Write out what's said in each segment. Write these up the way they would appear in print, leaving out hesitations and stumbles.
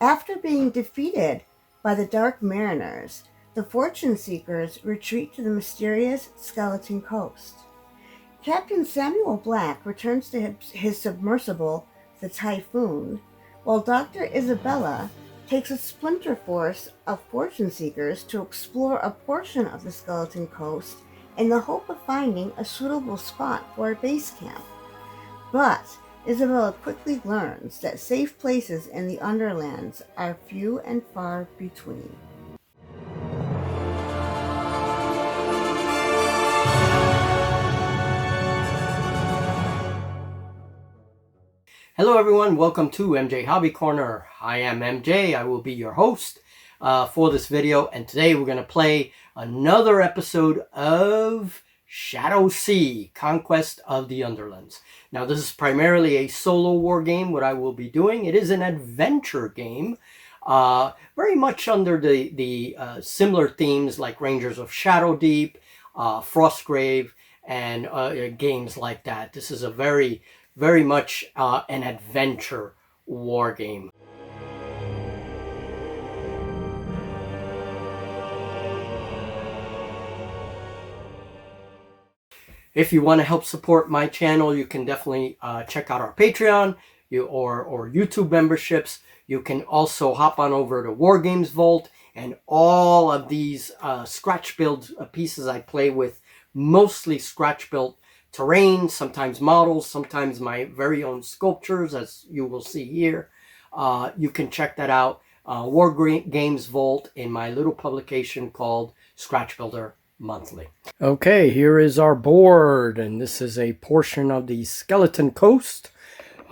After being defeated by the Dark Mariners, the Fortune Seekers retreat to the mysterious Skeleton Coast. Captain Samuel Black returns to his submersible, the Typhoon, while Dr. Isabella takes a splinter force of Fortune Seekers to explore a portion of the Skeleton Coast in the hope of finding a suitable spot for a base camp. But Isabella quickly learns that safe places in the Underlands are few and far between. Hello everyone, welcome to MJ Hobby Corner. I am MJ, I will be your host for this video, and today we're going to play another episode of Shadow Sea, Conquest of the Underlands. Now this is primarily a solo war game, what I will be doing. It is an adventure game, very much under the similar themes like Rangers of Shadow Deep, Frostgrave, and games like that. This is a very much an adventure war game. If you want to help support my channel, you can definitely check out our Patreon or YouTube memberships. You can also hop on over to Wargames Vault, and all of these scratch build pieces I play with, mostly scratch built terrain, sometimes models, sometimes my very own sculptures, as you will see here. You can check that out, Wargames Vault, in my little publication called Scratch Builder Monthly. Okay, here is our board, and this is a portion of the Skeleton Coast.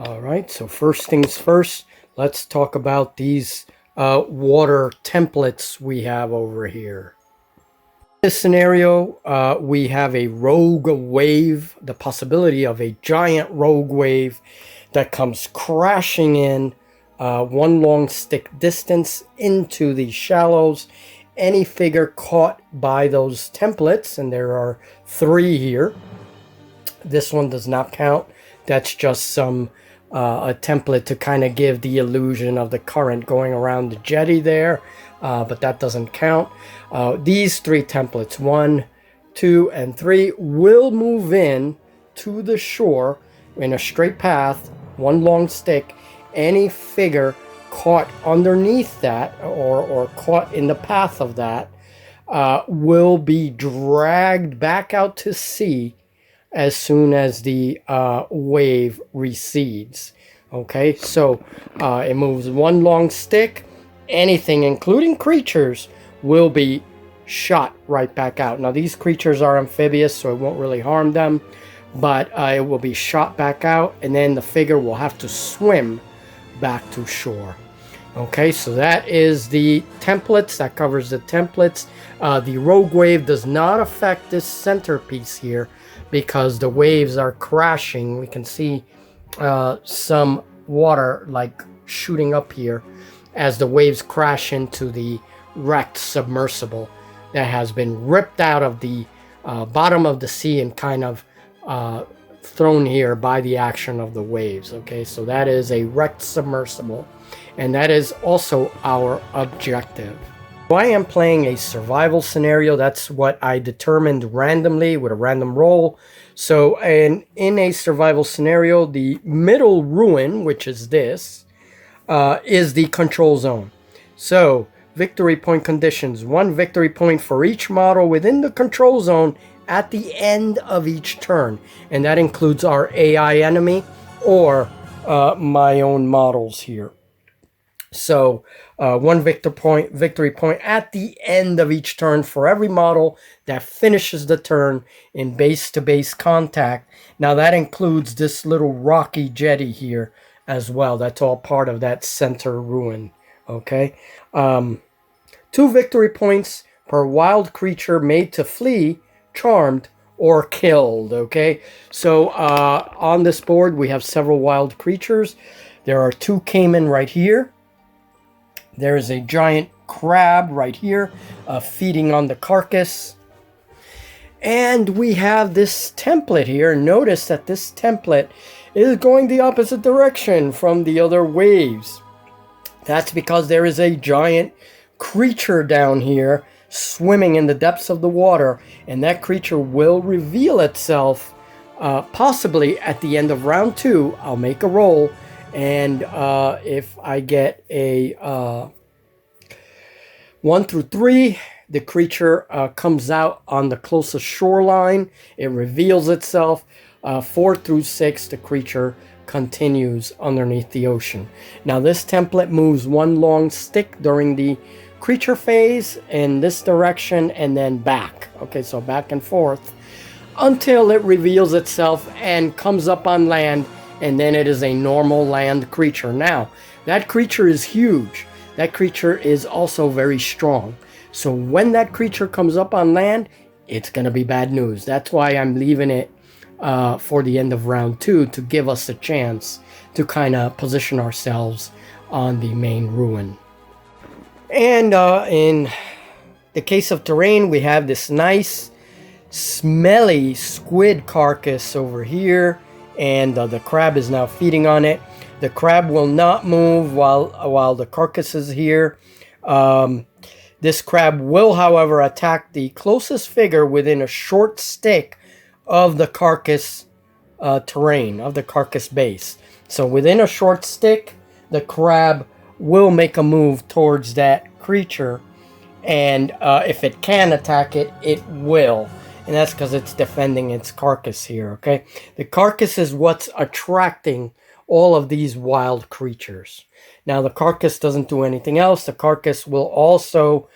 All right, so first things first, let's talk about these water templates we have over here. In this scenario, we have a rogue wave, the possibility of a giant rogue wave that comes crashing in one long stick distance into the shallows. Any figure caught by those templates, and there are 3 here. This one does not count. That's just some a template to kind of give the illusion of the current going around the jetty there, but that doesn't count. These 3 templates, 1, 2, and 3, will move in to the shore in a straight path, one long stick. Any figure caught underneath that or caught in the path of that will be dragged back out to sea as soon as the wave recedes. Okay, so it moves one long stick. Anything, including creatures, will be shot right back out. Now these creatures are amphibious, so it won't really harm them, but it will be shot back out, and then the figure will have to swim back to shore. Okay, so that is the templates. That covers the templates. The rogue wave does not affect this centerpiece here because the waves are crashing. We can see some water like shooting up here as the waves crash into the wrecked submersible that has been ripped out of the bottom of the sea and kind of thrown here by the action of the waves. Okay, so that is a wrecked submersible, and that is also our objective. So I am playing a survival scenario. That's what I determined randomly with a random roll. So in a survival scenario, the middle ruin, which is this, is the control zone. So victory point conditions: 1 victory point for each model within the control zone at the end of each turn, and that includes our AI enemy or my own models here. So 1 victory point at the end of each turn for every model that finishes the turn in base-to-base contact. Now that includes this little rocky jetty here as well. That's all part of that center ruin. Okay, 2 victory points per wild creature made to flee, charmed, or killed. Okay, so on this board we have several wild creatures. There are 2 caiman right here. There is a giant crab right here feeding on the carcass. And we have this template here. Notice that this template is going the opposite direction from the other waves. That's because there is a giant creature down here swimming in the depths of the water, and that creature will reveal itself possibly at the end of round 2. I'll make a roll, and if I get a 1 through 3, the creature comes out on the closest shoreline. It reveals itself. 4 through 6, the creature continues underneath the ocean. Now this template moves one long stick during the creature phase in this direction and then back. Okay, so back and forth until it reveals itself and comes up on land, and then it is a normal land creature. Now, that creature is huge. That creature is also very strong. So when that creature comes up on land, it's going to be bad news. That's why I'm leaving it for the end of round 2 to give us a chance to kind of position ourselves on the main ruin. And in the case of terrain, we have this nice smelly squid carcass over here, and the crab is now feeding on it. The crab will not move while the carcass is here. This crab will, however, attack the closest figure within a short stick of the carcass terrain, of the carcass base. So within a short stick, the crab will make a move towards that creature, and if it can attack it, it will. And that's because it's defending its carcass here, okay? The carcass is what's attracting all of these wild creatures. Now, the carcass doesn't do anything else. The carcass will also,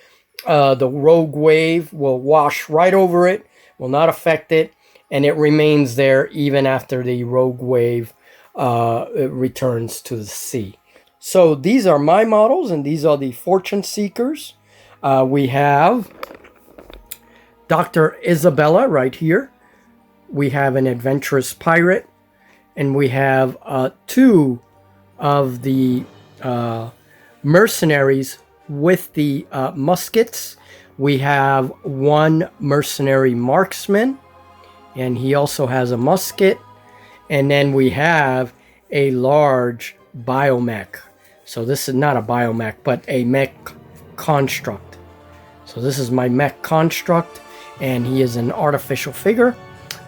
the rogue wave will wash right over it, will not affect it, and it remains there even after the rogue wave returns to the sea. So these are my models, and these are the Fortune Seekers. We have Dr. Isabella right here. We have an adventurous pirate, and we have 2 of the mercenaries with the muskets. We have 1 mercenary marksman, and he also has a musket. And then we have a large biomech. So this is not a biomech, but a mech construct. So this is my mech construct, and he is an artificial figure.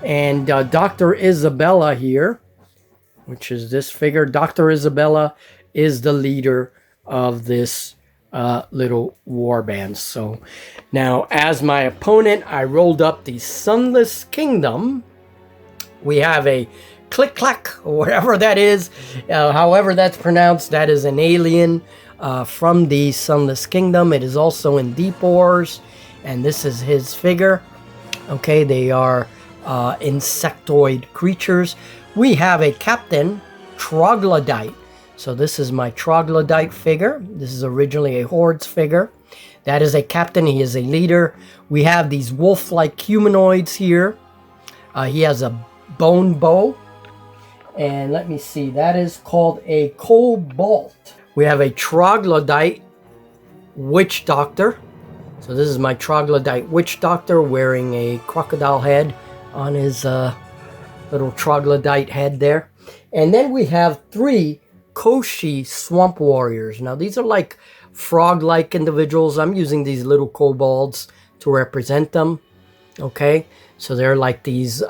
And Dr. Isabella here, which is this figure, Dr. Isabella is the leader of this little warband. So now, as my opponent, I rolled up the Sunless Kingdom. We have a Click-clack, or whatever that is, however that's pronounced. That is an alien from the Sunless Kingdom. It is also in Deep Wars, and this is his figure. Okay, they are insectoid creatures. We have a Captain Troglodyte. So this is my Troglodyte figure. This is originally a Hordes figure. That is a captain. He is a leader. We have these wolf-like humanoids here. He has a bone bow. And let me see, that is called a Cobalt. We have a Troglodyte Witch Doctor. So this is my Troglodyte Witch Doctor wearing a crocodile head on his little Troglodyte head there. And then we have 3 Koshi Swamp Warriors. Now these are like frog-like individuals. I'm using these little kobolds to represent them. Okay, so they're like these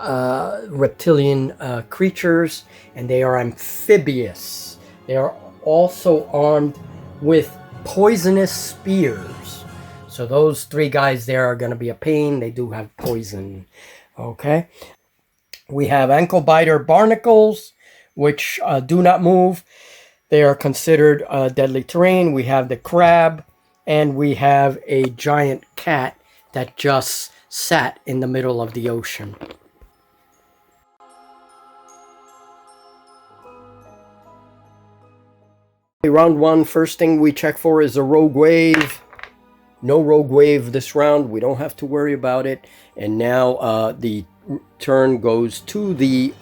reptilian creatures, and they are amphibious. They are also armed with poisonous spears. So those 3 guys there are going to be a pain. They do have poison. Okay, we have ankle biter barnacles, which do not move. They are considered deadly terrain. We have the crab, and we have a giant cat that just sat in the middle of the ocean. Round 1, first thing we check for is a rogue wave. No rogue wave this round. We don't have to worry about it. And now the turn goes to the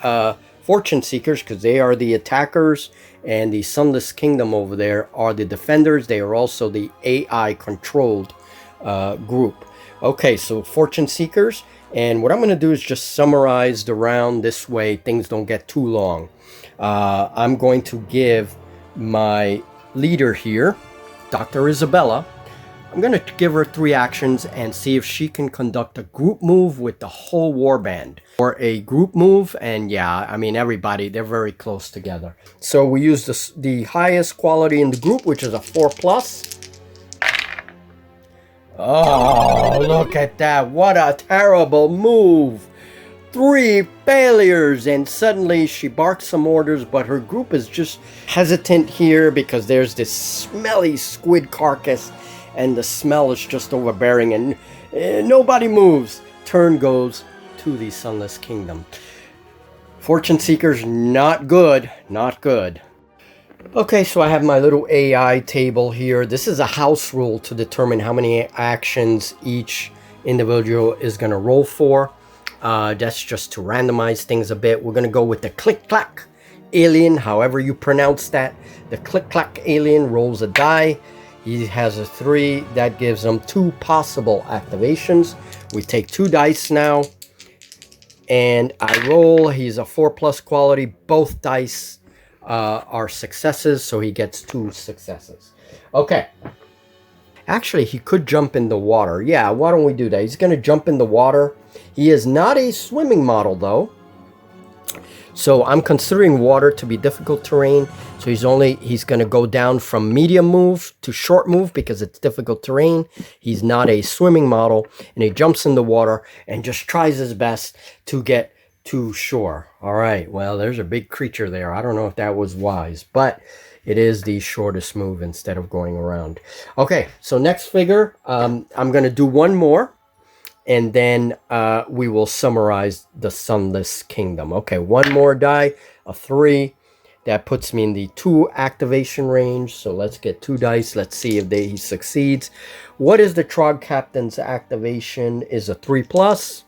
Fortune Seekers, because they are the attackers, and the Sunless Kingdom over there are the defenders. They are also the AI controlled group. Okay, so Fortune Seekers, and what I'm going to do is just summarize the round. This way things don't get too long. I'm going to give my leader here, Dr. Isabella. I'm going to give her 3 actions and see if she can conduct a group move with the whole warband. Or a group move, and yeah, I mean everybody, they're very close together. So we use the highest quality in the group, which is a 4+. Oh, look at that. What a terrible move. 3 failures, and suddenly she barks some orders, but her group is just hesitant here because there's this smelly squid carcass and the smell is just overbearing, and nobody moves. Turn goes to the Sunless Kingdom. Fortune Seekers, not good, not good. Okay, so I have my little AI table here. This is a house rule to determine how many actions each individual is going to roll for. That's just to randomize things a bit. We're going to go with the click-clack alien, however you pronounce that. The click-clack alien rolls a die. He has a 3. That gives him 2 possible activations. We take 2 dice now. And I roll. He's a 4+ quality. Both dice are successes, so he gets 2 successes. Okay. Actually, he could jump in the water. Yeah, why don't we do that? He's going to jump in the water. He is not a swimming model, though. So I'm considering water to be difficult terrain. So he's going to go down from medium move to short move because it's difficult terrain. He's not a swimming model, and he jumps in the water and just tries his best to get to shore. All right, well, there's a big creature there. I don't know if that was wise, but it is the shortest move instead of going around. Okay, so next figure, I'm going to do one more. And then we will summarize the Sunless Kingdom. Okay, one more die, a 3. That puts me in the 2 activation range. So let's get 2 dice. Let's see if he succeeds. What is the Trog Captain's activation? Is a 3+.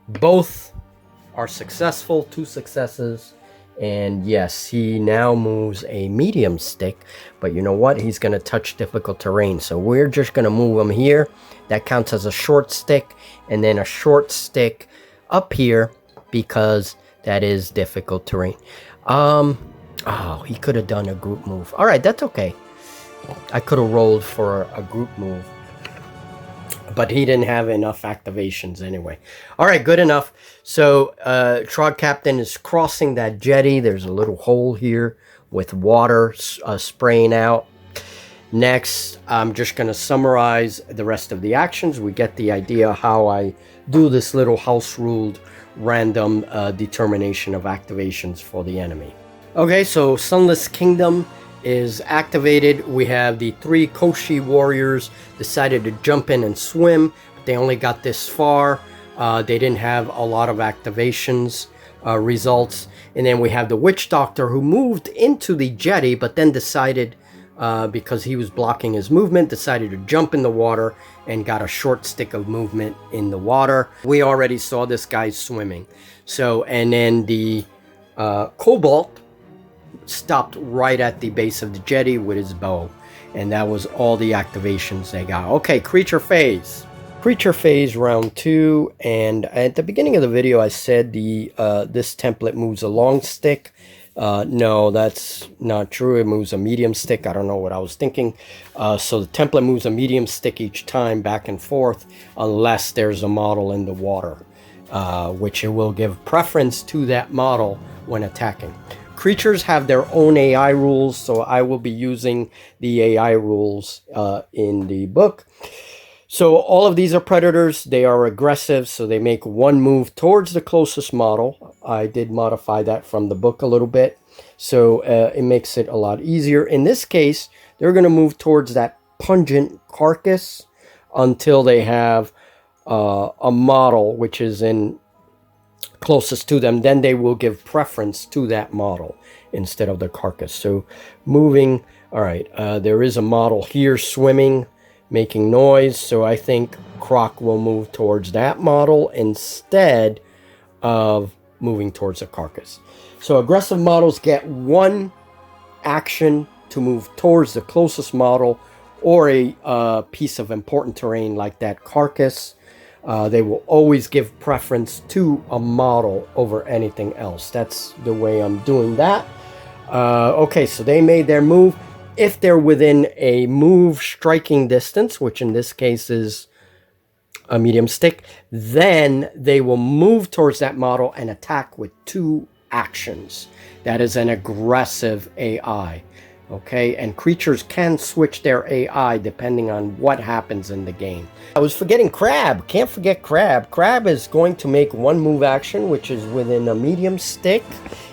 Both are successful, 2 successes. And yes, he now moves a medium stick. But you know what? He's going to touch difficult terrain. So we're just going to move him here. That counts as a short stick. And then a short stick up here because that is difficult terrain. Oh, he could have done a group move. All right, that's okay. I could have rolled for a group move. But he didn't have enough activations anyway. All right, good enough. So Trog Captain is crossing that jetty. There's a little hole here with water spraying out. Next, I'm just going to summarize the rest of the actions. We get the idea how I do this little house-ruled random determination of activations for the enemy. Okay, so Sunless Kingdom is activated. We have the 3 Koshi warriors decided to jump in and swim, but they only got this far. They didn't have a lot of activations results. And then we have the Witch Doctor who moved into the jetty, but then decided, because he was blocking his movement, decided to jump in the water and got a short stick of movement in the water. We already saw this guy swimming. So, and then the Cobalt stopped right at the base of the jetty with his bow, and that was all the activations they got. Okay, creature phase. Creature phase round 2, and at the beginning of the video I said this template moves a long stick. No, that's not true. It moves a medium stick. I don't know what I was thinking. So the template moves a medium stick each time back and forth unless there's a model in the water, which it will give preference to that model when attacking. Creatures have their own AI rules, so I will be using the AI rules in the book. So all of these are predators. They are aggressive, so they make one move towards the closest model. I did modify that from the book a little bit, so it makes it a lot easier. In this case, they're going to move towards that pungent carcass until they have a model which is in closest to them. Then they will give preference to that model instead of the carcass. So moving, all right, there is a model here swimming, making noise, so I think Croc will move towards that model instead of moving towards the carcass. So aggressive models get 1 action to move towards the closest model or a piece of important terrain like that carcass. They will always give preference to a model over anything else. That's the way I'm doing that. Okay, so they made their move. If they're within a move striking distance, which in this case is a medium stick, then they will move towards that model and attack with 2 actions. That is an aggressive AI. Okay, and creatures can switch their AI depending on what happens in the game. I was forgetting Crab. Can't forget Crab. Crab is going to make 1 move action, which is within a medium stick.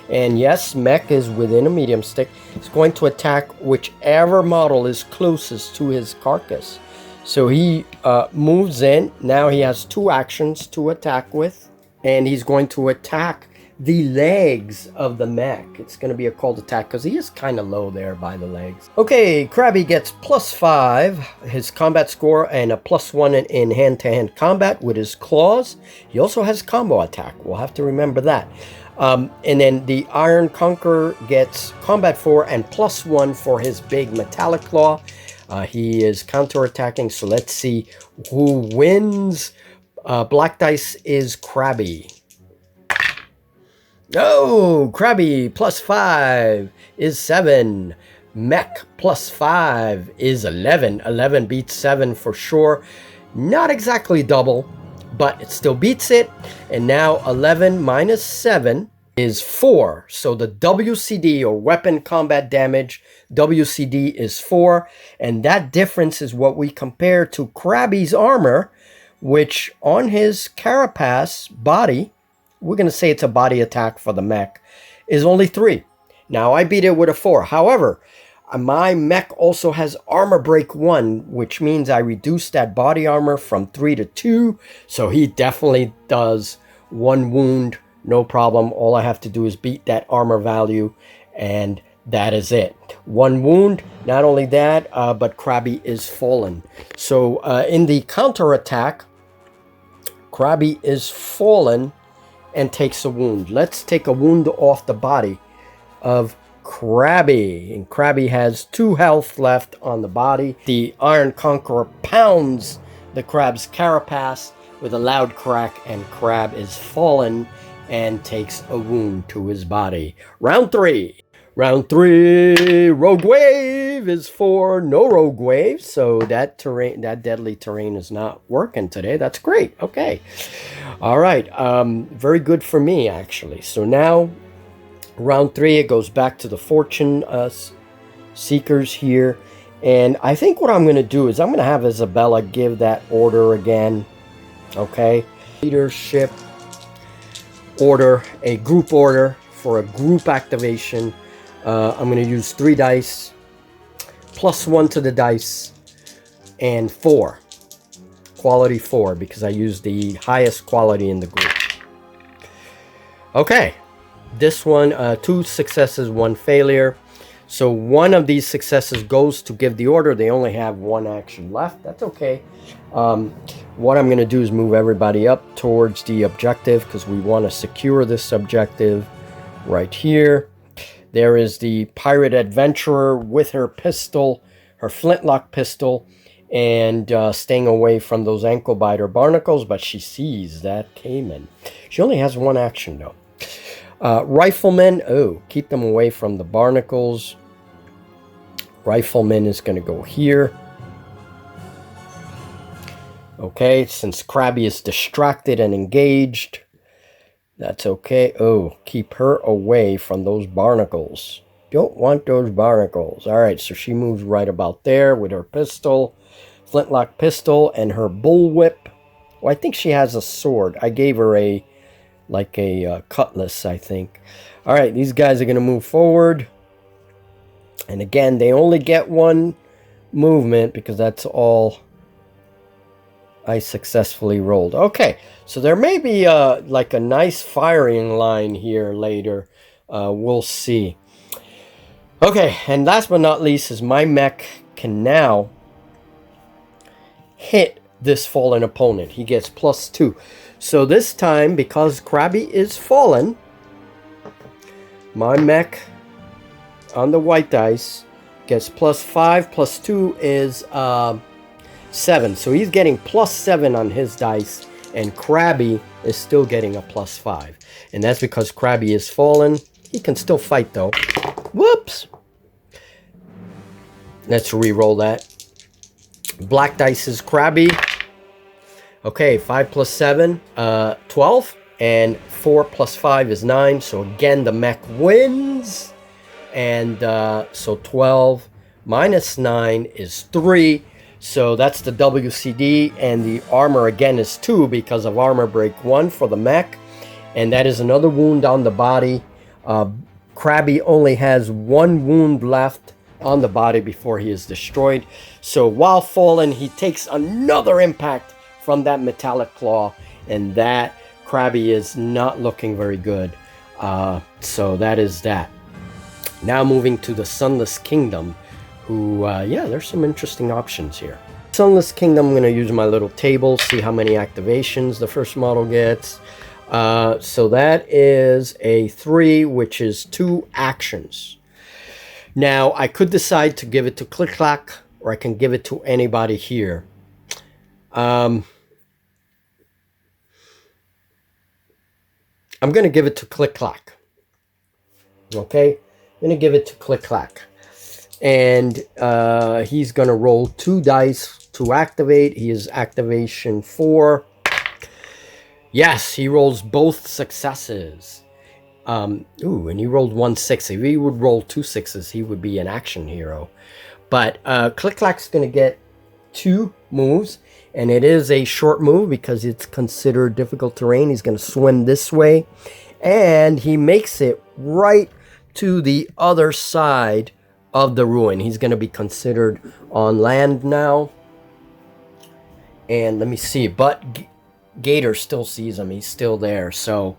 And yes, Mech is within a medium stick. It's going to attack whichever model is closest to his carcass. So he moves in. Now he has 2 actions to attack with. And he's going to attack the legs of the Mech. It's going to be a called attack because he is kind of low there by the legs. Okay, Krabby gets +5, his combat score, and a +1 in hand-to-hand combat with his claws. He also has combo attack. We'll have to remember that. And then the Iron Conqueror gets combat 4 and +1 for his big metallic claw. He is counterattacking, so let's see who wins. Black dice is Krabby. Oh, Krabby +5 is 7. Mech +5 is 11. 11 beats 7 for sure. Not exactly double, but it still beats it. And now 11 minus 7 is 4. So the WCD, or weapon combat damage, WCD is 4. And that difference is what we compare to Krabby's armor, which on his carapace body, we're going to say it's a body attack for the Mech, is only 3. Now I beat it with a 4. However, my Mech also has armor break 1, which means I reduced that body armor from 3 to 2. So he definitely does 1 wound, no problem. All I have to do is beat that armor value, and that is it. 1 wound. Not only that, but Krabby is fallen. So in the counterattack, Krabby is fallen and takes a wound. Let's take a wound off the body of Krabby. And Krabby has 2 health left on the body. The Iron Conqueror pounds the crab's carapace with a loud crack, and Crab is fallen and takes a wound to his body. Round 3. Round 3, Rogue Wave is for no Rogue Wave, so that terrain, that deadly terrain is not working today. That's great. Okay. All right. Very good for me, actually. So now, round 3, it goes back to the Fortune Seekers here. And I think what I'm going to do is I'm going to have Isabella give that order again. Okay. Leadership order, a group order for a group activation. I'm going to use 3 dice, +1 to the dice, and 4. Quality 4, because I used the highest quality in the group. Okay, this one, 2 successes, 1 failure. So one of these successes goes to give the order. They only have 1 action left. That's okay. What I'm going to do is move everybody up towards the objective, because we want to secure this objective right here. There is the pirate adventurer with her pistol, her flintlock pistol, and staying away from those ankle biter barnacles, but she sees that Cayman. She only has 1 action though. Rifleman, oh, keep them away from the barnacles. Rifleman is going to go here. Okay, since Krabby is distracted and engaged, that's okay. Oh, keep her away from those barnacles. Don't want those barnacles. All right, so she moves right about there with her pistol, flintlock pistol, and her bullwhip. Well, I think she has a sword. I gave her a cutlass, I think. All right, these guys are going to move forward. And again, they only get 1 movement because that's all I successfully rolled. Okay, so there may be like a nice firing line here later. We'll see. Okay, and last but not least is my Mech can now hit this fallen opponent. He gets +2. So this time, because Krabby is fallen, my Mech on the white dice gets +5. +2 is 7. So he's getting +7 on his dice, and Krabby is still getting a +5. And that's because Krabby is fallen. He can still fight though. Whoops. Let's re-roll that. Black dice is Krabby. Okay, 5 plus 7, 12. And 4 plus 5 is 9. So again, the mech wins. And so 12 minus 9 is 3. So that's the WCD. And the armor again is 2 because of armor break 1 for the mech. And that is another wound on the body. Krabby only has 1 wound left on the body before he is destroyed. So while falling, he takes another impact from that metallic claw. And that Krabby is not looking very good. So that is that. Now moving to the Sunless Kingdom, who, yeah, there's some interesting options here. Sunless Kingdom, I'm going to use my little table, see how many activations the first model gets. So that is a 3, which is 2 actions. Now, I could decide to give it to Click Clack, or I can give it to anybody here. I'm going to give it to Click Clack. Okay? I'm going to give it to Click Clack. And he's going to roll 2 dice to activate. He is activation 4. Yes, he rolls both successes. Ooh, and he rolled 1 6. If he would roll 2 6s, he would be an action hero. But Click Clack's going to get 2 moves. And it is a short move because it's considered difficult terrain. He's going to swim this way. And he makes it right to the other side of the ruin. He's going to be considered on land now. And let me see. But Gator still sees him. He's still there. So,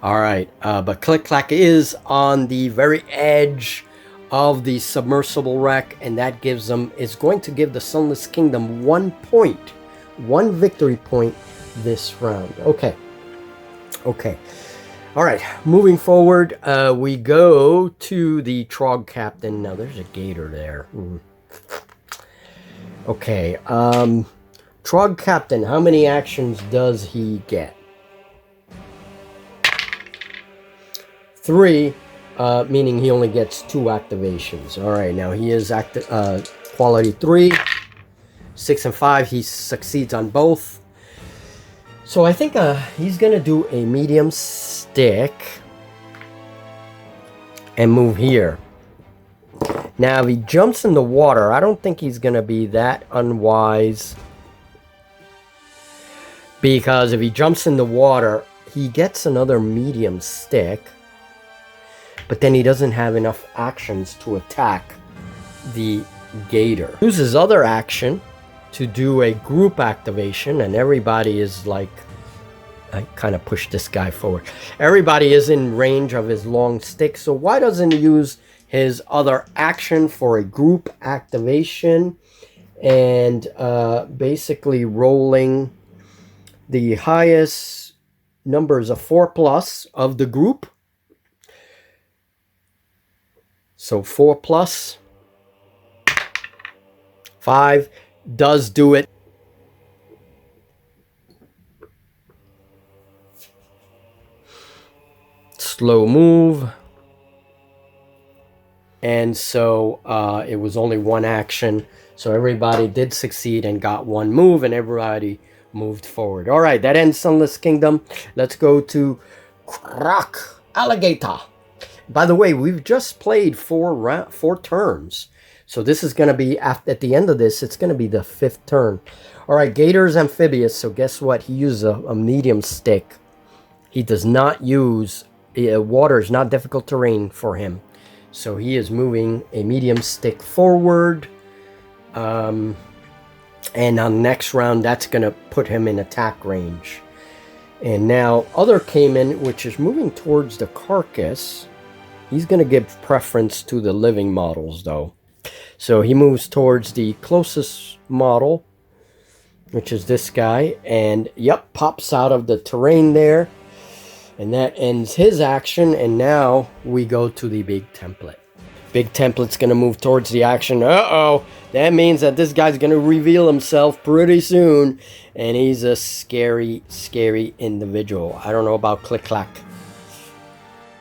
all right. But Click Clack is on the very edge of the submersible wreck. And that gives them, is going to give the Sunless Kingdom 1 point. 1 victory point this round. Okay. Okay. All right. Moving forward, we go to the Trog Captain. Now, there's a gator there. Okay. Trog Captain, how many actions does he get? 3, meaning he only gets 2 activations. All right. Now, he is quality 3. 6 and 5, he succeeds on both. So I think he's going to do a medium stick and move here. Now, if he jumps in the water, I don't think he's going to be that unwise. Because if he jumps in the water, he gets another medium stick. But then he doesn't have enough actions to attack the gator. Use his other action to do a group activation, and everybody is like, I kind of pushed this guy forward. Everybody is in range of his long stick, so why doesn't he use his other action for a group activation and basically rolling the highest numbers of 4+ of the group. So 4+. 5 does do it. Slow move. And so it was only 1 action. So everybody did succeed and got 1 move, and everybody moved forward. All right, that ends Sunless Kingdom. Let's go to Croc Alligator. By the way, we've just played 4 turns. So this is going to be, at the end of this, it's going to be the 5th turn. All right, Gator's amphibious, so guess what? He uses a medium stick. He does not use, water is not difficult terrain for him. So he is moving a medium stick forward. And on next round, that's going to put him in attack range. And now Other Cayman, which is moving towards the carcass. He's going to give preference to the living models, though. So he moves towards the closest model, which is this guy. And, yep, pops out of the terrain there. And that ends his action. And now we go to the big template. Big template's going to move towards the action. Uh-oh. That means that this guy's going to reveal himself pretty soon. And he's a scary, scary individual. I don't know about Click Clack.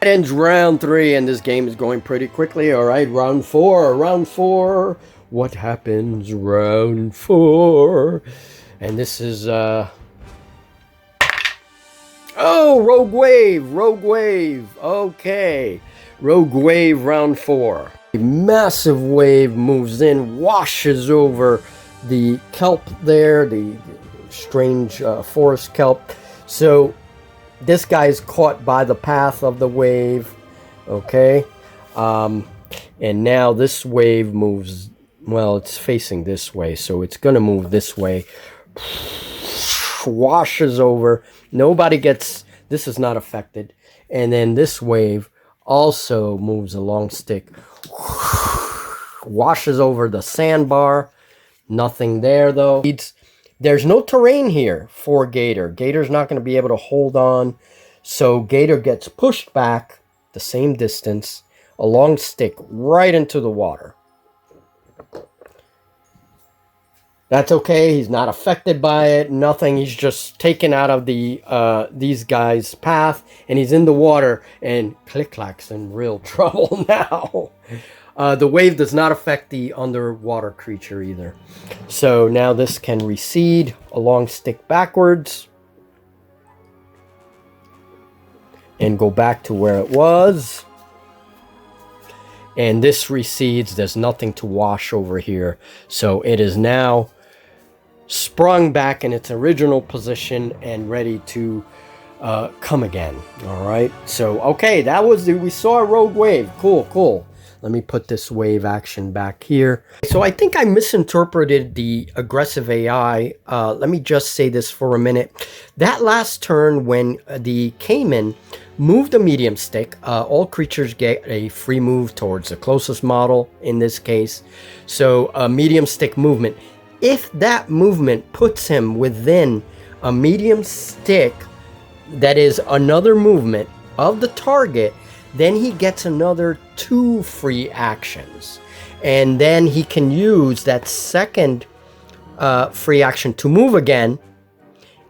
ends round 3, and this game is going pretty quickly. All right, round 4. Round 4. What happens round 4? And this is oh, Rogue Wave. Rogue Wave. Okay. Rogue Wave round 4. A massive wave moves in, washes over the kelp there, the strange forest kelp. So this guy's caught by the path of the wave. Okay. And now this wave moves, well, it's facing this way, so it's going to move this way. Washes over. Nobody gets, this is not affected. And then this wave also moves a long stick. Washes over the sandbar. Nothing there, though. There's no terrain here for Gator. Gator's not going to be able to hold on. So Gator gets pushed back the same distance, a long stick, right into the water. That's okay. He's not affected by it. Nothing. He's just taken out of the these guys' path, and he's in the water. And Click-Clack's in real trouble now. The wave does not affect the underwater creature either. So now this can recede a long stick backwards and go back to where it was. And this recedes. There's nothing to wash over here. So it is now sprung back in its original position and ready to come again. All right. So, okay, that was we saw a Rogue Wave. Cool, cool. Let me put this wave action back here. So I think I misinterpreted the aggressive AI. Let me just say this for a minute. That last turn when the Cayman moved a medium stick, all creatures get a free move towards the closest model in this case. So a medium stick movement. If that movement puts him within a medium stick that is another movement of the target, then he gets another 2 free actions. And then he can use that second free action to move again,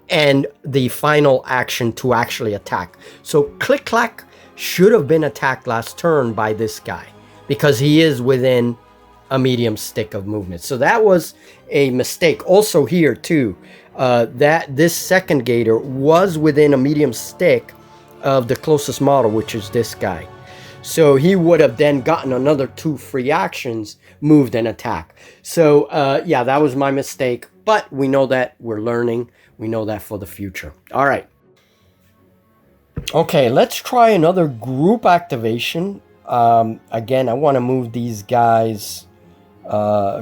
and the final action to actually attack. So Click-Clack should have been attacked last turn by this guy, because he is within a medium stick of movement. So that was a mistake. Also here too, that this second Gator was within a medium stick of the closest model, which is this guy. So he would have then gotten another 2 free actions, moved and attack. So yeah, that was my mistake, but we know that we're learning. We know that for the future. All right. Okay, let's try another group activation. Again, I want to move these guys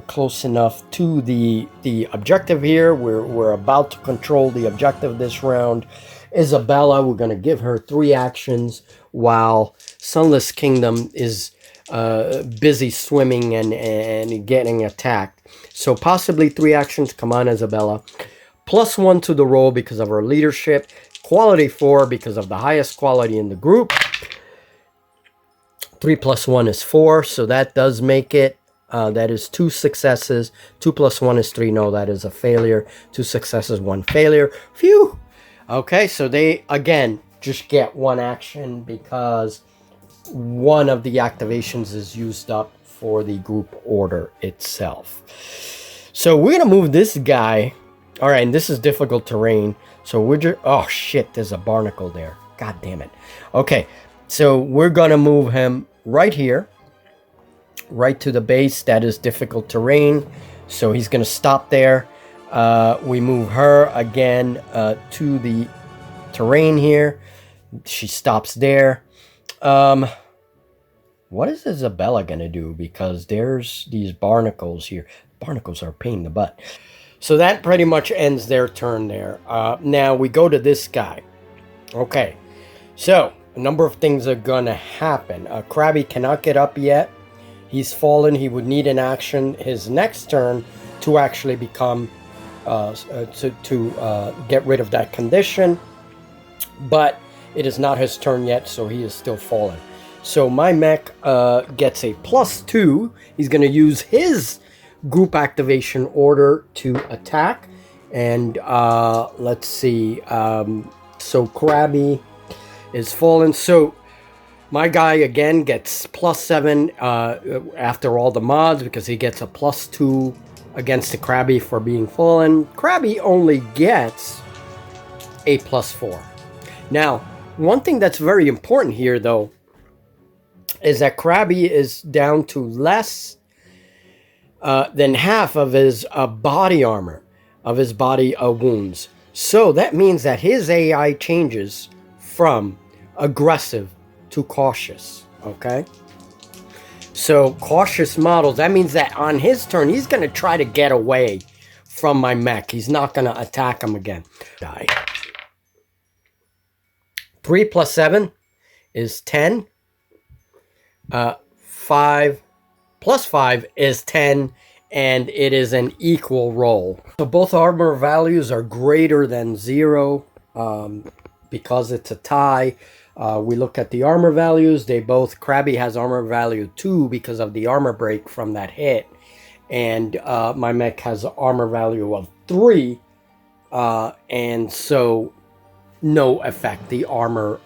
close enough to the objective here. We're about to control the objective this round. Isabella, we're going to give her 3 actions while Sunless Kingdom is busy swimming and getting attacked. So possibly 3 actions. Come on, Isabella. +1 to the roll because of her leadership. Quality 4 because of the highest quality in the group. 3 + 1 is 4, so that does make it. That is 2 successes. 2 + 1 is 3. No, that is a failure. 2 successes, 1 failure. Phew! Okay, so they, again, just get 1 action because one of the activations is used up for the group order itself. So we're going to move this guy. All right, and this is difficult terrain. So we're just, oh shit, there's a barnacle there. God damn it. Okay, so we're going to move him right here. Right to the base. That is difficult terrain. So he's going to stop there. We move her again to the terrain here. She stops there. What is Isabella going to do? Because there's these barnacles here. Barnacles are a pain in the butt. So that pretty much ends their turn there. Now we go to this guy. Okay. So a number of things are going to happen. Krabby cannot get up yet. He's fallen. He would need an action his next turn to actually become to get rid of that condition, but it is not his turn yet, so he is still fallen. So my mech gets a +2. He's going to use his group activation order to attack, and let's see. So Krabby is fallen. So My guy again gets +7 after all the mods because he gets a +2 against the Krabby for being fallen. Krabby only gets a +4. Now, one thing that's very important here, though, is that Krabby is down to less than half of his body armor, of his body wounds. So that means that his AI changes from aggressive to cautious, okay? So cautious models, that means that on his turn, he's going to try to get away from my mech. He's not going to attack him again. Die. 3 + 7 is 10. 5 + 5 is 10, and it is an equal roll. So both armor values are greater than 0 because it's a tie. We look at the armor values. They both, Krabby has armor value 2 because of the armor break from that hit. And my mech has an armor value of 3. And so no effect. The armor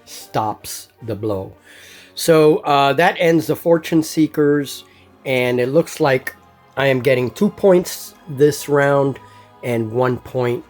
stops the blow. So that ends the Fortune Seekers. And it looks like I am getting 2 points this round and 1 point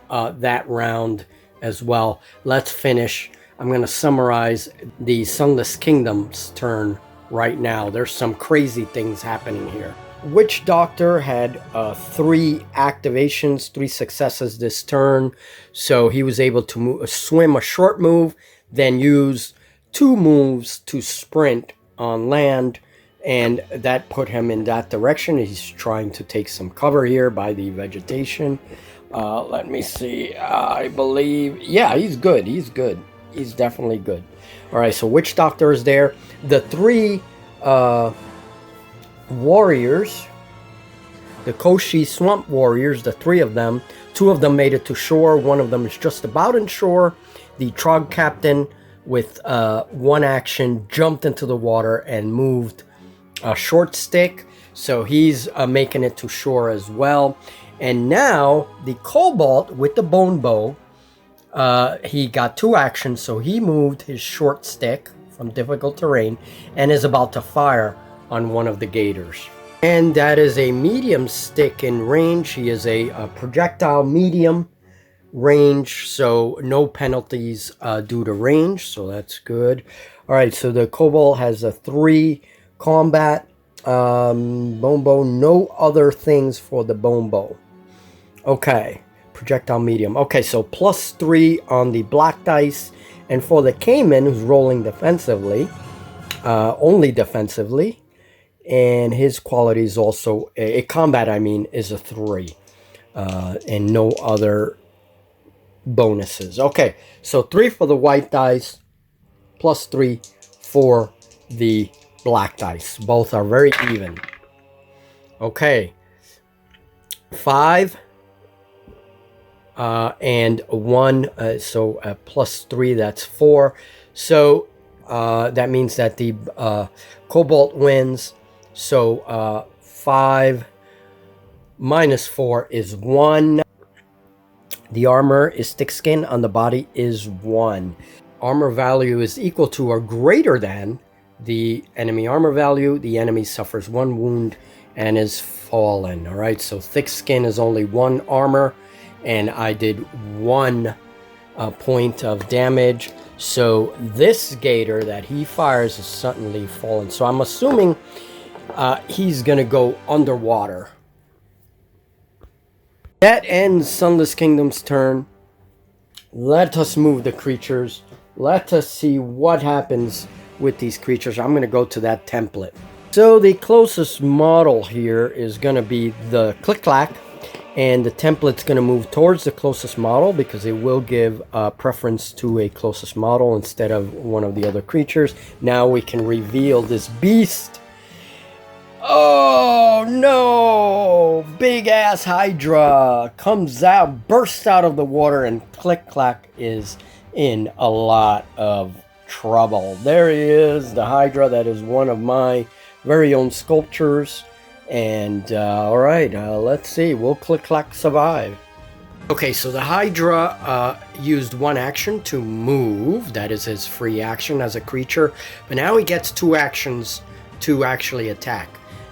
that round as well. Let's finish. I'm going to summarize the Sunless Kingdom's turn right now. There's some crazy things happening here. Witch Doctor had 3 activations, 3 successes this turn. So he was able to swim a short move, then use 2 moves to sprint on land. And that put him in that direction. He's trying to take some cover here by the vegetation. Let me see. I believe... Yeah, he's good. He's good. He's definitely good. All right, so Witch Doctor is there. The 3 warriors, the Koshi Swamp Warriors, the 3 of them, 2 of them made it to shore. 1 of them is just about in shore. The Trog Captain, with 1 action, jumped into the water and moved a short stick. So he's making it to shore as well. And now the Cobalt with the bone bow, he got 2 actions, so he moved his short stick from difficult terrain and is about to fire on one of the gators. And that is a medium stick in range. He is a projectile medium range, so no penalties due to range, so that's good. All right, so the Cobalt has a 3 combat, bone bow, no other things for the bone bow. Okay, projectile medium. Okay, so +3 on the black dice. And for the Cayman, who's rolling defensively, only defensively, and his quality is also, a combat, I mean, is a 3. And no other bonuses. Okay, so 3 for the white dice, +3 for the black dice. Both are very even. Okay, 5 and 1, so +3, that's 4. So that means that the Cobalt wins. So 5 minus 4 is 1. The armor is thick skin, on the body is 1. Armor value is equal to or greater than the enemy armor value. The enemy suffers 1 wound and is fallen. All right, so thick skin is only 1 armor, and I did 1 point of damage. So this gator that he fires is suddenly fallen. So I'm assuming he's gonna go underwater. That ends Sunless Kingdom's turn. Let us move the creatures. Let us see what happens with these creatures. I'm going to go to that template. So the closest model here is going to be the Click-Clack. And the template's going to move towards the closest model because it will give preference to a closest model instead of one of the other creatures. Now we can reveal this beast. Oh no! Big ass Hydra comes out, bursts out of the water, and Click-Clack is in a lot of trouble. There he is, the Hydra. That is one of my very own sculptures. And alright, let's see. Will Click-Clack survive? Okay, so the Hydra used one action to move. That is his free action as a creature. But now he gets 2 actions to actually attack.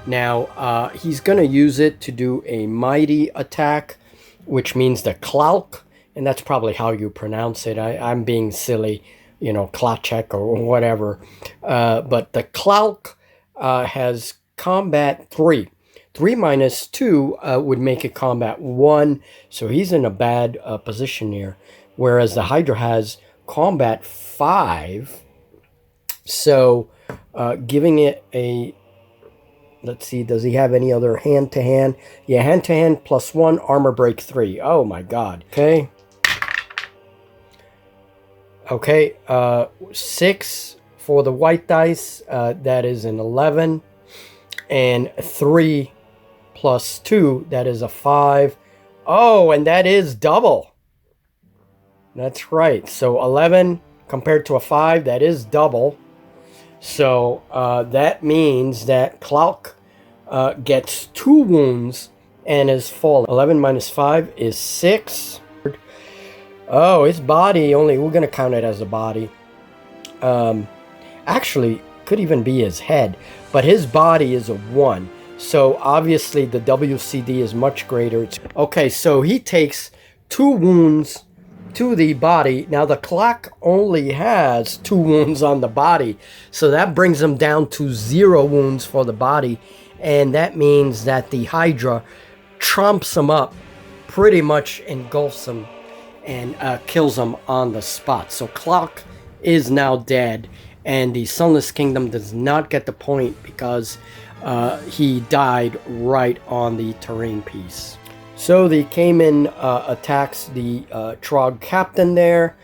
Now, he's going to use it to do a mighty attack, which means the Klauk. And that's probably how you pronounce it. I'm being silly, you know, Klachek or whatever. But the Klauk has combat 3. 3 minus 2 would make it combat 1, so he's in a bad position here. Whereas the Hydra has combat 5, so giving it a... Let's see, does he have any other hand-to-hand? Yeah, hand-to-hand plus 1, armor break 3. Oh my god. Okay. Okay, 6 for the white dice. That is an 11. And 3 plus 2, that is a 5. Oh, and that is double. That's right. So 11 compared to a 5, that is double. So that means that Klauk gets 2 wounds and is fallen. 11 minus 5 is 6. Oh, his body only, we're going to count it as a body. Actually, could even be his head. But his body is a 1. So obviously the WCD is much greater. Okay, so he takes 2 wounds to the body. Now the clock only has 2 wounds on the body. So that brings him down to 0 wounds for the body. And that means that the Hydra trumps him up, pretty much engulfs him and kills him on the spot. So Clock is now dead. And the Sunless Kingdom does not get the point because he died right on the terrain piece. So the Cayman attacks the Trog captain there.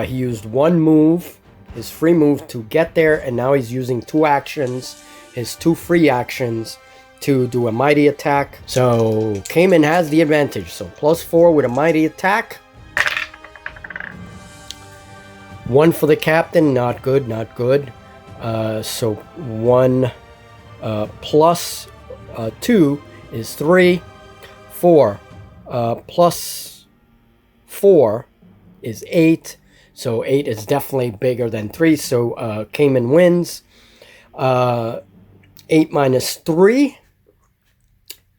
He used 1 move, his free move, to get there. And now he's using 2 actions, his 2 free actions, to do a mighty attack. So Cayman has the advantage. So +4 with a mighty attack. 1 for the captain, not good, not good. So 1 plus 2 is 3. 4 plus 4 is 8. So 8 is definitely bigger than 3. So Cayman wins. 8 minus 3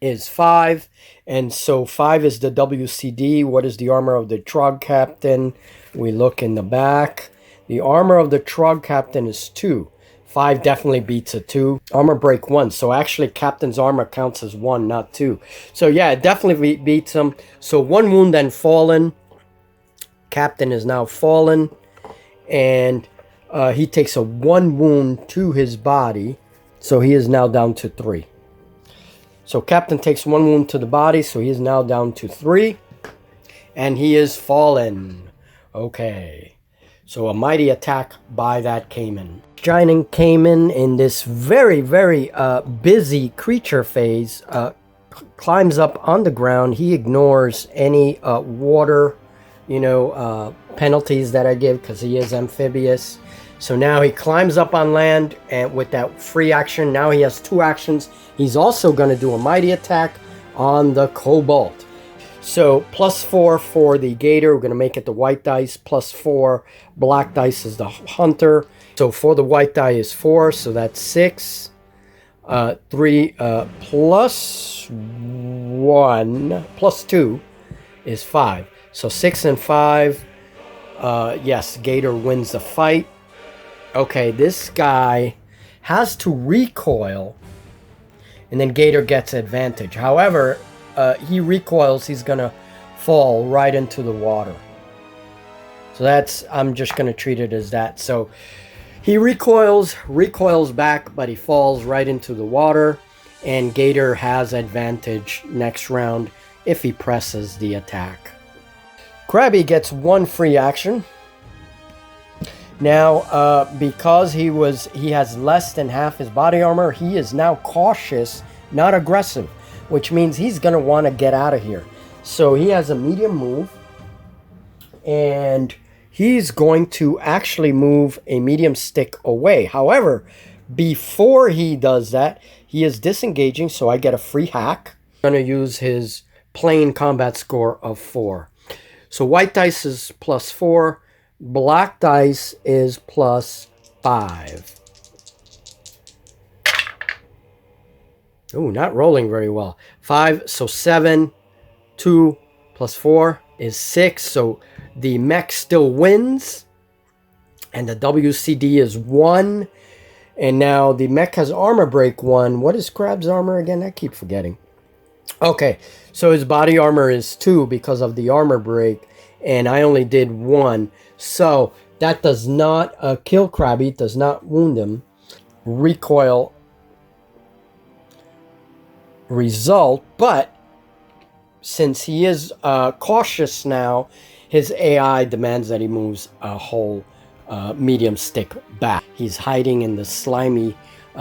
is 5. And so 5 is the WCD. What is the armor of the Trog captain? We look in the back. The armor of the Trog captain is 2. 5 definitely beats a 2. Armor break 1. So actually captain's armor counts as 1, not 2. So yeah, it definitely beats him. So 1 wound then fallen. Captain is now fallen. And he takes a 1 wound to his body. So he is now down to 3. So captain takes 1 wound to the body. So he is now down to 3. And he is fallen. Okay, so a mighty attack by that Cayman. Giant Cayman in this very, very busy creature phase climbs up on the ground. He ignores any water, penalties that I give because he is amphibious. So now he climbs up on land, and with that free action, now he has 2 actions. He's also going to do a mighty attack on the Cobalt. So +4 for the Gator, we're going to make it the white dice. +4 black dice is the Hunter. So for the white die is 4, so that's 6. 3 plus 1 plus 2 is 5. So 6 and 5. Yes, Gator wins the fight. Okay, this guy has to recoil, and then Gator gets advantage. However, he recoils, he's gonna fall right into the water. So that's, I'm just gonna treat it as that. So he recoils back, but he falls right into the water, and Gator has advantage next round if he presses the attack. Krabby gets 1 free action. Now, because he has less than half his body armor, he is now cautious, not aggressive, which means he's going to want to get out of here. So he has a medium move, and he's going to actually move a medium stick away. However, before he does that, he is disengaging, so I get a free hack. I'm going to use his plain combat score of 4. So white dice is +4. Black dice is +5. Oh, not rolling very well. 5, so 7. 2 plus 4 is 6. So the mech still wins. And the WCD is 1. And now the mech has armor break 1. What is Crab's armor again? I keep forgetting. Okay, so his body armor is 2 because of the armor break. And I only did 1. So that does not kill Krabby. It does not wound him. Recoil result. But since he is cautious now, his AI demands that he moves a whole medium stick back. He's hiding in the slimy,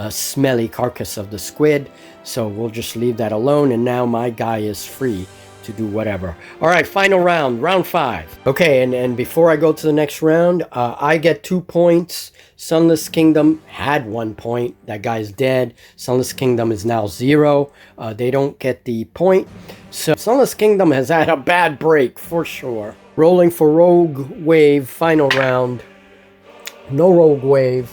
smelly carcass of the squid. So we'll just leave that alone. And now my guy is free to do whatever. All right, final round, round 5. Okay, and before I go to the next round, I get 2 points. Sunless Kingdom had 1 point. That guy's dead. Sunless Kingdom is now 0. They don't get the point. So Sunless Kingdom has had a bad break for sure. Rolling for Rogue Wave, final round. No Rogue Wave.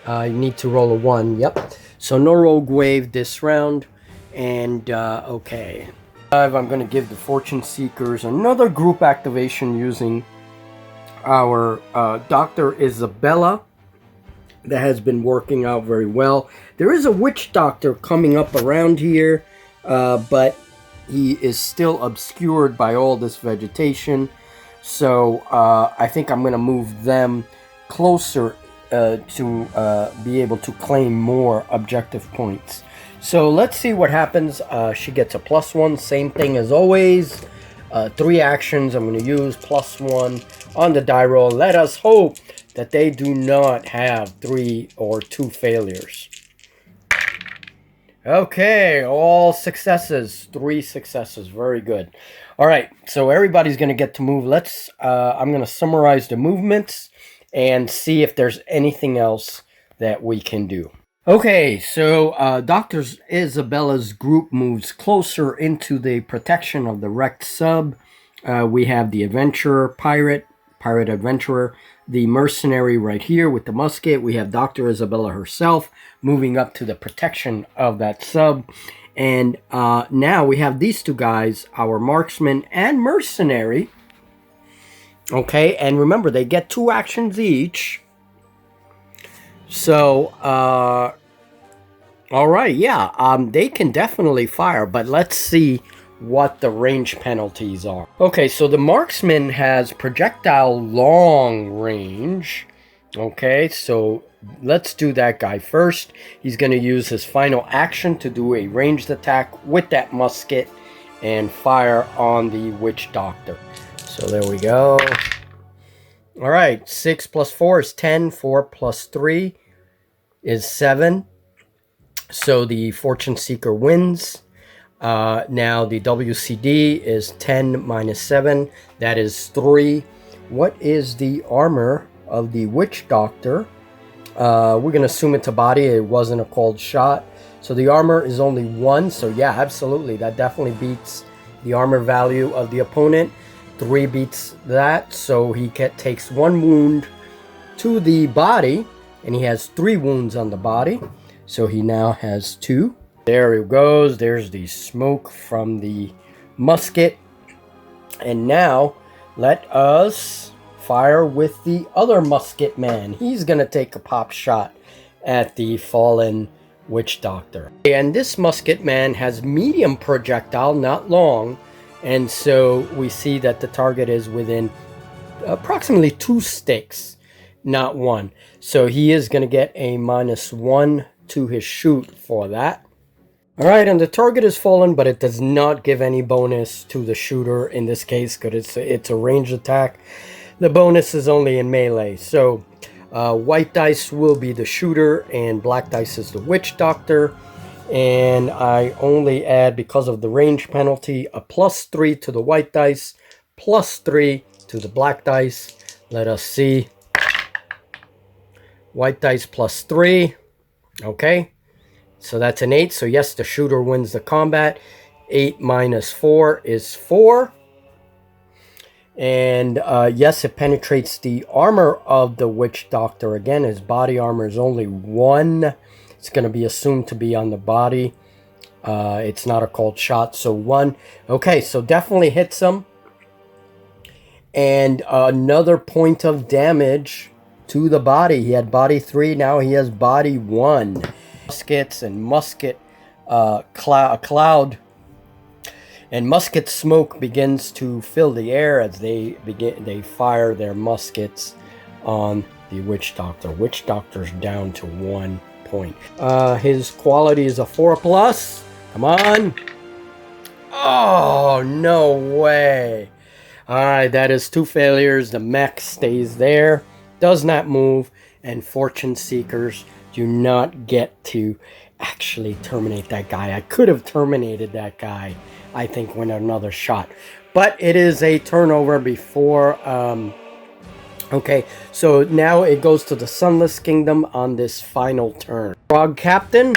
You need to roll a 1. Yep. So no Rogue Wave this round. And okay. I'm going to give the Fortune Seekers another group activation using our Dr. Isabella. That has been working out very well. There is a Witch Doctor coming up around here, but he is still obscured by all this vegetation. So I think I'm going to move them closer to be able to claim more objective points. So let's see what happens. She gets a +1, same thing as always. 3 actions I'm going to use, +1 on the die roll. Let us hope that they do not have 3 or 2 failures. Okay, all successes, 3 successes, very good. All right, so everybody's going to get to move. I'm going to summarize the movements and see if there's anything else that we can do. Okay, so Dr. Isabella's group moves closer into the protection of the wrecked sub. We have the adventurer, pirate adventurer, the mercenary right here with the musket. We have Dr. Isabella herself moving up to the protection of that sub. And now we have these 2 guys, our marksman and mercenary. Okay, and remember, they get 2 actions each. So, all right, yeah, they can definitely fire, but let's see what the range penalties are. Okay, so the marksman has projectile long range. Okay, so let's do that guy first. He's going to use his final action to do a ranged attack with that musket and fire on the Witch Doctor. So there we go. All right, 6 plus 4 is 10. 4 plus 3 is 7. So the Fortune Seeker wins. Now the WCD is 10 minus 7. That is 3. What is the armor of the Witch Doctor? We're going to assume it's a body. It wasn't a cold shot. So the armor is only 1. So yeah, absolutely. That definitely beats the armor value of the opponent. 3 beats that. So he takes 1 wound to the body. And he has 3 wounds on the body. So he now has 2. There it goes. There's the smoke from the musket. And now let us fire with the other musket man. He's going to take a pop shot at the fallen Witch Doctor. And this musket man has medium projectile, not long. And so we see that the target is within approximately 2 sticks, not 1. So he is going to get a -1 to his shoot for that. All right, and the target is fallen, but it does not give any bonus to the shooter in this case because it's a ranged attack. The bonus is only in melee. So white dice will be the shooter and black dice is the Witch Doctor. And I only add, because of the range penalty, a +3 to the white dice, +3 to the black dice. Let us see. White dice +3. Okay, so that's an 8. So yes, the shooter wins the combat. 8 minus 4 is 4. And yes, it penetrates the armor of the witch doctor. Again, his body armor is only 1. It's going to be assumed to be on the body. It's not a cold shot, so 1. Okay, so definitely hits him. And another point of damage to the body. He had body 3, now he has body 1. Muskets and musket cloud and musket smoke begins to fill the air as they fire their muskets on the witch doctor. Witch doctor's down to 1 point. His quality is a 4+. Come on. Oh, no way. Alright, that is 2 failures. The mech stays there, does not move, and fortune seekers do not get to actually terminate that guy. I could have terminated that guy, I think, with another shot. But it is a turnover before... okay, so now it goes to the Sunless Kingdom on this final turn. Frog Captain.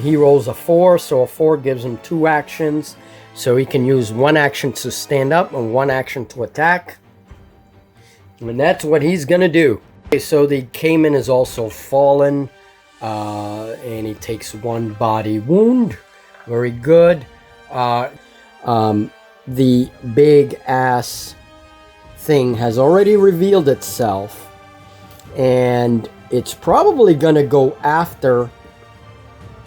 He rolls a 4, so a 4 gives him 2 actions. So he can use 1 action to stand up and 1 action to attack. And that's what he's going to do. Okay, so the Cayman is also fallen. And he takes 1 body wound. Very good. The big ass thing has already revealed itself. And it's probably going to go after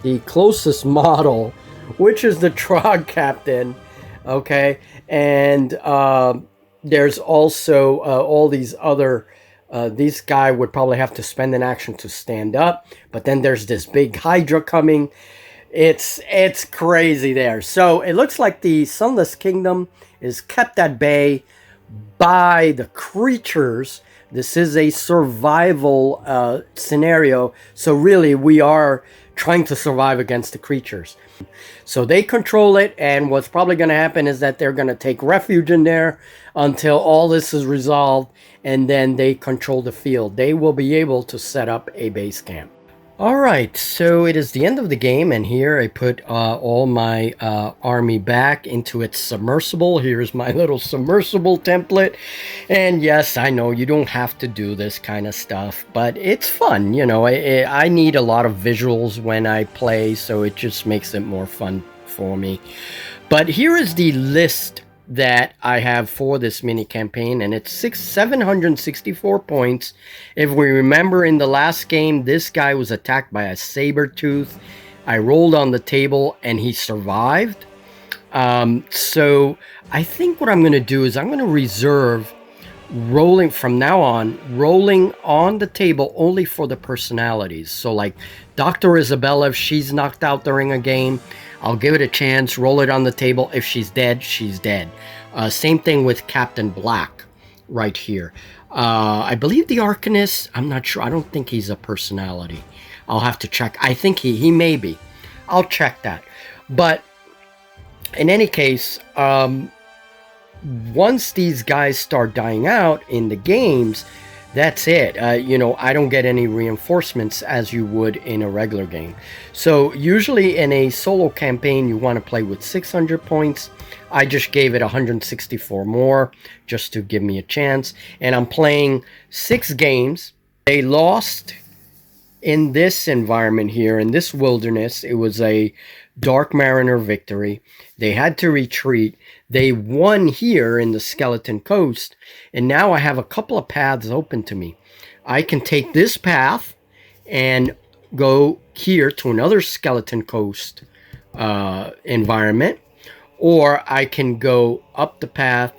the closest model, which is the Trog Captain. Okay. And there's also all these other... this guy would probably have to spend an action to stand up. But then there's this big Hydra coming. It's crazy there. So it looks like the Sunless Kingdom is kept at bay by the creatures. This is a survival scenario. So really, we are trying to survive against the creatures. So they control it, and what's probably going to happen is that they're going to take refuge in there until all this is resolved, and then they control the field. They will be able to set up a base camp. Alright, so it is the end of the game, and here I put all my army back into its submersible. Here's my little submersible template. And yes, I know you don't have to do this kind of stuff, but it's fun. You know, I need a lot of visuals when I play, so it just makes it more fun for me. But here is the list that I have for this mini campaign, and it's 764 points. If we remember, in the last game, this guy was attacked by a saber tooth. I rolled on the table and he survived. So I think what I'm going to do is I'm going to reserve rolling from now on, rolling on the table only for the personalities. So like Dr. Isabella, if she's knocked out during a game, I'll give it a chance, roll it on the table. If she's dead, she's dead. Same thing with Captain Black right here. I believe the Arcanist, I'm not sure. I don't think he's a personality. I'll have to check. I think he may be. I'll check that. But in any case, once these guys start dying out in the games, that's it. You know, I don't get any reinforcements as you would in a regular game. So usually in a solo campaign, you want to play with 600 points. I just gave it 164 more just to give me a chance. And I'm playing 6 games. They lost in this environment here, in this wilderness. It was a Dark Mariner victory. They had to retreat. They won here in the Skeleton Coast, and now I have a couple of paths open to me. I can take this path and go here to another Skeleton Coast environment, or I can go up the path,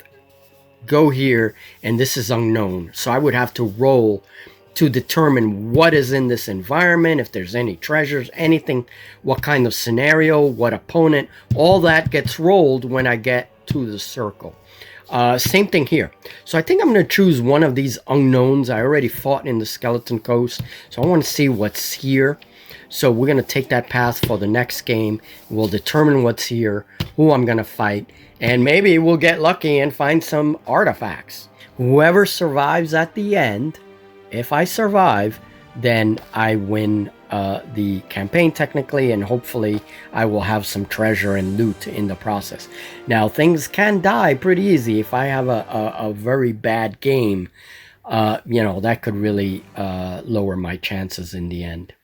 go here, and this is unknown. So I would have to roll to determine what is in this environment, if there's any treasures, anything, what kind of scenario, what opponent, all that gets rolled when I get to the circle. Same thing here. So I think I'm going to choose one of these unknowns. I already fought in the Skeleton Coast, so I want to see what's here. So we're going to take that path for the next game. We'll determine what's here, who I'm going to fight, and maybe we'll get lucky and find some artifacts. Whoever survives at the end, if I survive, then I win the campaign technically, and hopefully I will have some treasure and loot in the process. Now, things can die pretty easy if I have a very bad game. You know, that could really lower my chances in the end.